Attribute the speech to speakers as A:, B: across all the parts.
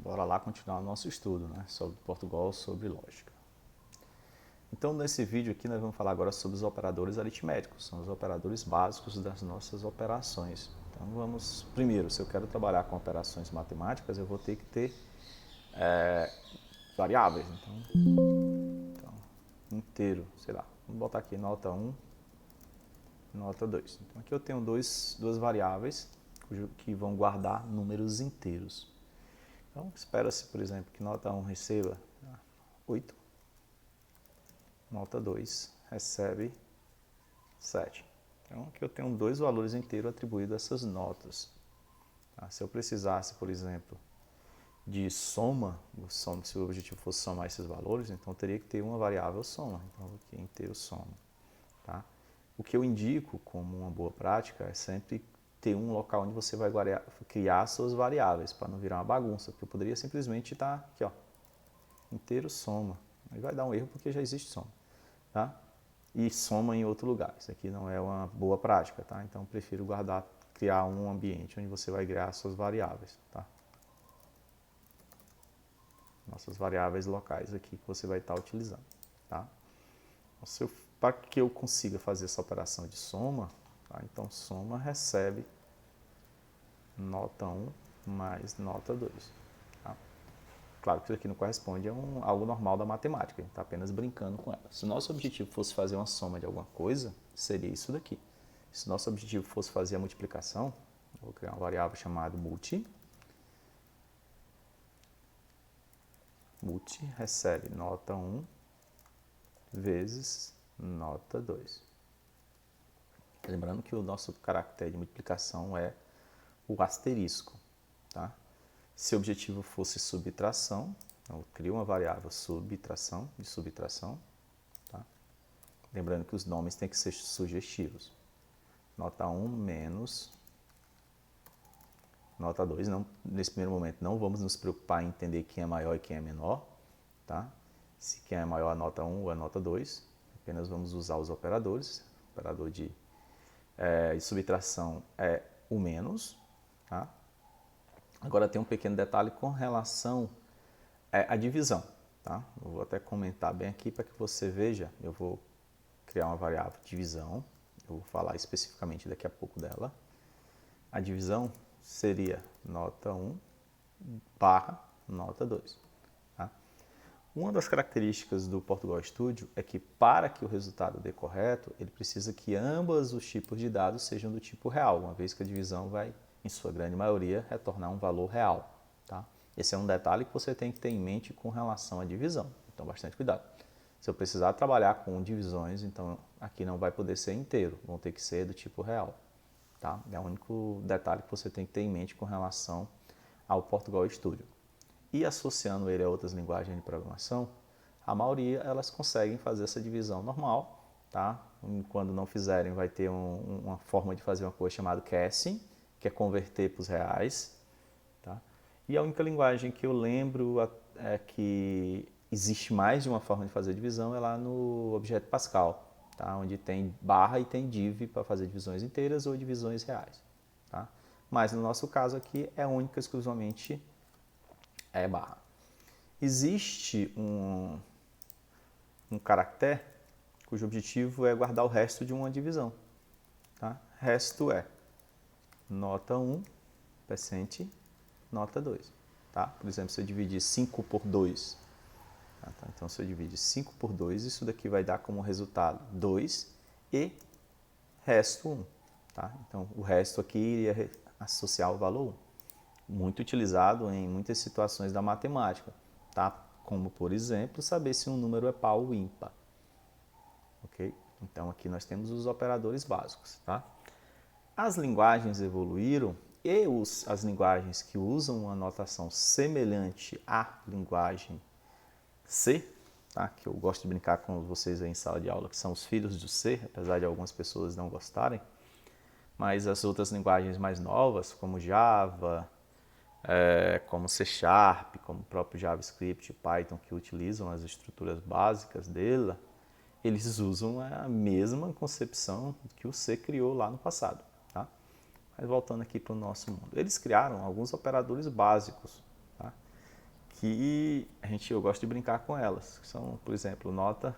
A: Bora lá continuar o nosso estudo, né, sobre Portugal, sobre lógica. Então, nesse vídeo aqui, nós vamos falar agora sobre os operadores aritméticos, são os operadores básicos das nossas operações. Então, vamos, primeiro, se eu quero trabalhar com operações matemáticas, eu vou ter que ter variáveis. Então, inteiro, sei lá, vamos botar aqui nota 1, nota 2. Então, aqui eu tenho duas variáveis que vão guardar números inteiros. Então, espera-se, por exemplo, que nota 1 receba 8, nota 2 recebe 7. Então, aqui eu tenho dois valores inteiros atribuídos a essas notas. Tá? Se eu precisasse, por exemplo, de soma, se o objetivo fosse somar esses valores, então teria que ter uma variável soma. Então, aqui inteiro soma. Tá? O que eu indico como uma boa prática é sempre ter um local onde você vai criar suas variáveis, para não virar uma bagunça, porque eu poderia simplesmente estar aqui, ó, inteiro soma. Aí vai dar um erro porque já existe soma. Tá? E soma em outro lugar. Isso aqui não é uma boa prática, tá? Então prefiro criar um ambiente onde você vai criar suas variáveis, tá? Nossas variáveis locais aqui que você vai estar utilizando, tá? Para que eu consiga fazer essa operação de soma, tá? Então soma recebe nota 1 mais nota 2. Tá? Claro que isso aqui não corresponde a algo normal da matemática, a gente está apenas brincando com ela. Se o nosso objetivo fosse fazer uma soma de alguma coisa, seria isso daqui. Se o nosso objetivo fosse fazer a multiplicação, eu vou criar uma variável chamada multi. Multi recebe nota 1 vezes nota 2. Lembrando que o nosso caractere de multiplicação é o asterisco. Tá? Se o objetivo fosse subtração, eu crio uma variável subtração, de subtração. Tá? Lembrando que os nomes têm que ser sugestivos. Nota 1 menos nota 2. Não, nesse primeiro momento não vamos nos preocupar em entender quem é maior e quem é menor. Tá? Se quem é maior a nota 1 ou a nota 2. Apenas vamos usar os operadores. O operador de subtração é o menos. Tá? Agora tem um pequeno detalhe com relação à divisão. Tá? Eu vou até comentar bem aqui para que você veja. Eu vou criar uma variável divisão. Eu vou falar especificamente daqui a pouco dela. A divisão seria nota 1 barra nota 2. Tá? Uma das características do Portugal Studio é que para que o resultado dê correto, ele precisa que ambos os tipos de dados sejam do tipo real, uma vez que a divisão vai, em sua grande maioria, retornar um valor real. Tá? Esse é um detalhe que você tem que ter em mente com relação à divisão, então bastante cuidado. Se eu precisar trabalhar com divisões, então aqui não vai poder ser inteiro, vão ter que ser do tipo real. Tá? É o único detalhe que você tem que ter em mente com relação ao Portugal Studio. E associando ele a outras linguagens de programação, a maioria elas conseguem fazer essa divisão normal. Tá? Quando não fizerem, vai ter uma forma de fazer uma coisa chamada casting, que é converter para os reais. Tá? E a única linguagem que eu lembro é que existe mais de uma forma de fazer divisão é lá no objeto Pascal. Tá? Onde tem barra e tem div para fazer divisões inteiras ou divisões reais. Tá? Mas no nosso caso aqui é única e exclusivamente barra. Existe um caractere cujo objetivo é guardar o resto de uma divisão. Tá? Resto é nota 1, percent, nota 2. Tá? Por exemplo, se eu dividir 5 por 2, tá? Então se eu dividir 5 por 2, isso daqui vai dar como resultado 2 e resto 1. Tá? Então o resto aqui iria associar o valor 1. Muito utilizado em muitas situações da matemática. Tá? Como, por exemplo, saber se um número é par ou ímpar. Ok? Então aqui nós temos os operadores básicos. Tá? As linguagens evoluíram e as linguagens que usam uma notação semelhante à linguagem C, tá? Que eu gosto de brincar com vocês aí em sala de aula, que são os filhos do C, apesar de algumas pessoas não gostarem, mas as outras linguagens mais novas, como Java, como C Sharp, como o próprio JavaScript e Python, que utilizam as estruturas básicas dela, eles usam a mesma concepção que o C criou lá no passado. Tá? Mas voltando aqui para o nosso mundo. Eles criaram alguns operadores básicos. Tá? que eu gosto de brincar com elas, que são, por exemplo, nota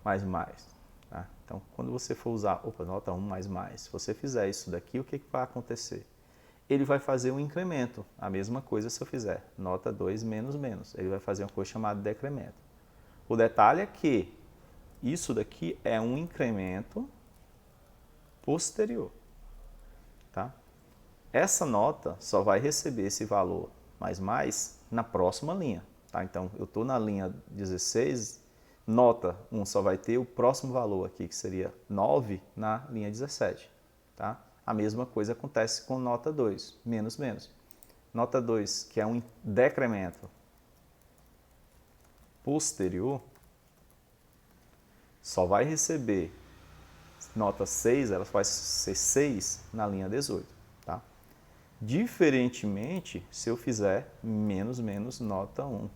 A: mais. Tá? Então, quando você for usar, nota 1 mais, se você fizer isso daqui, o que vai acontecer? Ele vai fazer um incremento, a mesma coisa se eu fizer nota 2 menos, ele vai fazer uma coisa chamada decremento. O detalhe é que isso daqui é um incremento posterior, tá? Essa nota só vai receber esse valor mais na próxima linha, tá? Então, eu estou na linha 16, nota 1 só vai ter o próximo valor aqui, que seria 9 na linha 17, tá? A mesma coisa acontece com nota 2, menos. Nota 2, que é um decremento posterior, só vai receber nota 6, ela vai ser 6 na linha 18, tá? Diferentemente, se eu fizer menos nota 1,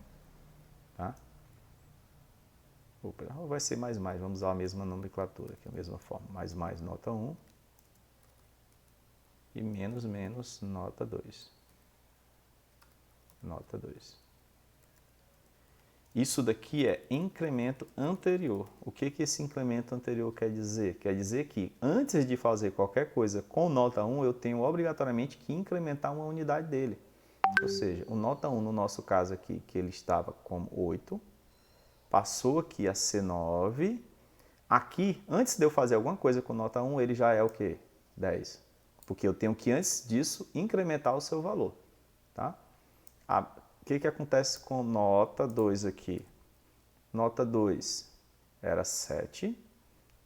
A: tá? Vai ser mais, vamos usar a mesma nomenclatura aqui, a mesma forma, mais nota 1 e menos nota 2. Nota 2. Isso daqui é incremento anterior. O que esse incremento anterior quer dizer? Quer dizer que antes de fazer qualquer coisa com nota 1, eu tenho obrigatoriamente que incrementar uma unidade dele. Ou seja, o nota 1, no nosso caso aqui, que ele estava como 8, passou aqui a ser 9. Aqui, antes de eu fazer alguma coisa com nota 1, ele já é o quê? 10. Porque eu tenho que, antes disso, incrementar o seu valor. Tá? O que acontece com nota 2 aqui? Nota 2 era 7.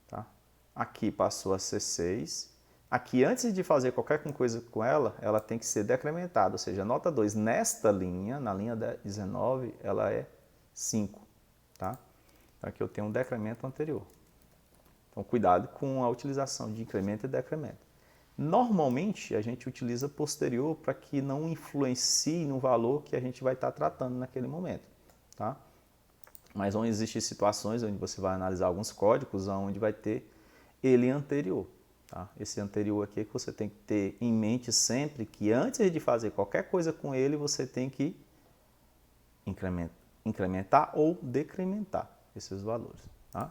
A: Tá? Aqui passou a ser 6. Aqui, antes de fazer qualquer coisa com ela, ela tem que ser decrementada. Ou seja, a nota 2 nesta linha, na linha 19, ela é 5. Tá? Então, aqui eu tenho um decremento anterior. Então, cuidado com a utilização de incremento e decremento. Normalmente, a gente utiliza posterior para que não influencie no valor que a gente vai estar tratando naquele momento. Tá? Mas vão existir situações onde você vai analisar alguns códigos onde vai ter ele anterior. Tá? Esse anterior aqui é que você tem que ter em mente sempre que antes de fazer qualquer coisa com ele, você tem que incrementar ou decrementar esses valores. Tá?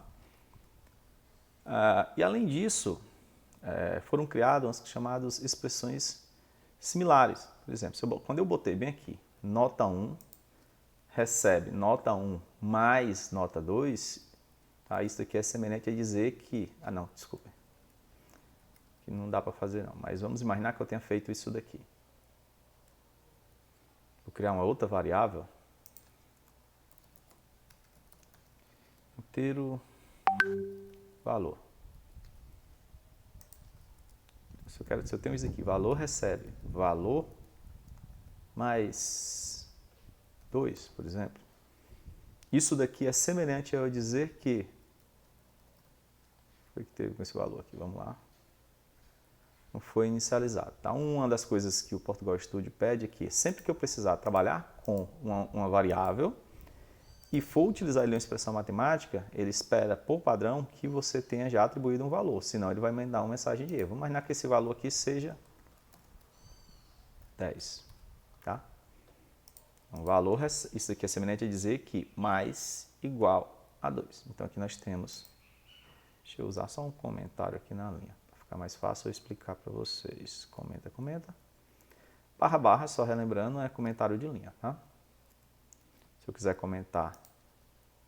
A: E além disso, foram criadas as chamadas expressões similares. Por exemplo, quando eu botei bem aqui, nota 1 recebe nota 1 mais nota 2, tá? Isso aqui é semelhante a dizer que... desculpa. Que não dá para fazer não, mas vamos imaginar que eu tenha feito isso daqui. Vou criar uma outra variável. Inteiro valor. Se eu tenho isso aqui, valor recebe valor mais 2, por exemplo. Isso daqui é semelhante a eu dizer que... O que teve com esse valor aqui? Vamos lá. Não foi inicializado. Tá? Uma das coisas que o Portugal Studio pede é que sempre que eu precisar trabalhar com uma variável e for utilizar ele em uma expressão matemática, ele espera, por padrão, que você tenha já atribuído um valor, senão ele vai mandar uma mensagem de erro. Vamos imaginar que esse valor aqui seja 10. Tá? Então, valor, isso aqui é semelhante a dizer que mais igual a 2. Então, aqui nós temos... Deixa eu usar só um comentário aqui na linha, para ficar mais fácil eu explicar para vocês. Comenta. //, só relembrando, é comentário de linha. Tá? Se eu quiser comentar,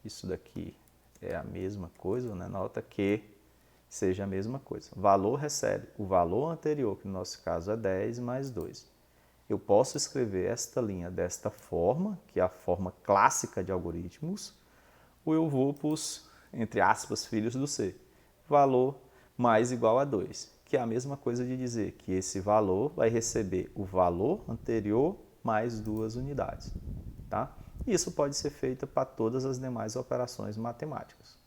A: isso daqui é a mesma coisa, né? Nota que seja a mesma coisa. Valor recebe o valor anterior, que no nosso caso é 10 mais 2. Eu posso escrever esta linha desta forma, que é a forma clássica de algoritmos, ou eu vou para os, entre aspas, filhos do C. Valor mais igual a 2, que é a mesma coisa de dizer que esse valor vai receber o valor anterior mais 2 unidades. Tá? Isso pode ser feito para todas as demais operações matemáticas.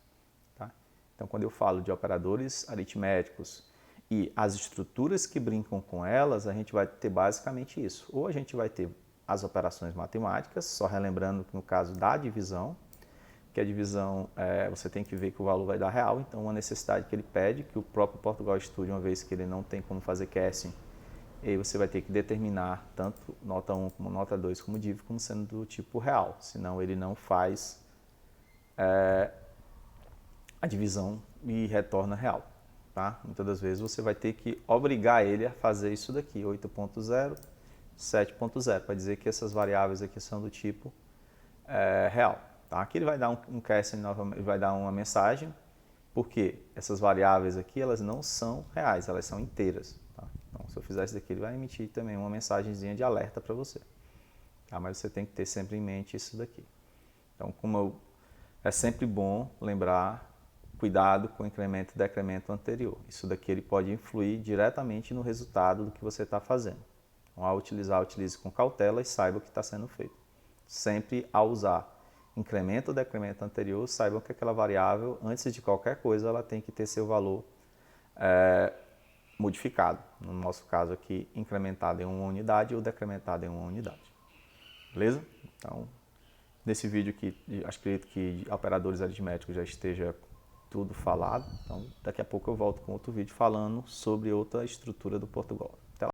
A: Tá? Então, quando eu falo de operadores aritméticos e as estruturas que brincam com elas, a gente vai ter basicamente isso. Ou a gente vai ter as operações matemáticas, só relembrando que no caso da divisão, que a divisão você tem que ver que o valor vai dar real, então uma necessidade que ele pede, que o próprio Portugal Studio, uma vez que ele não tem como fazer casting, E aí você vai ter que determinar tanto nota 1 como nota 2 como div como sendo do tipo real, senão ele não faz a divisão e retorna real. Tá? Muitas das vezes você vai ter que obrigar ele a fazer isso daqui, 8.0, 7.0, para dizer que essas variáveis aqui são do tipo real. Tá? Aqui ele vai dar um casting, ele vai dar uma mensagem, porque essas variáveis aqui elas não são reais, elas são inteiras. Tá? Então, se eu fizer isso daqui, ele vai emitir também uma mensagenzinha de alerta para você. Tá? Mas você tem que ter sempre em mente isso daqui. Então, é sempre bom lembrar, cuidado com o incremento e decremento anterior. Isso daqui ele pode influir diretamente no resultado do que você está fazendo. Então, ao utilizar, utilize com cautela e saiba o que está sendo feito. Sempre ao usar incremento ou decremento anterior, saibam que aquela variável, antes de qualquer coisa, ela tem que ter seu valor modificado. No nosso caso aqui, incrementado em 1 unidade ou decrementado em 1 unidade. Beleza? Então, nesse vídeo aqui, acredito que de operadores aritméticos já esteja tudo falado. Então, daqui a pouco eu volto com outro vídeo falando sobre outra estrutura do Portugal. Até lá.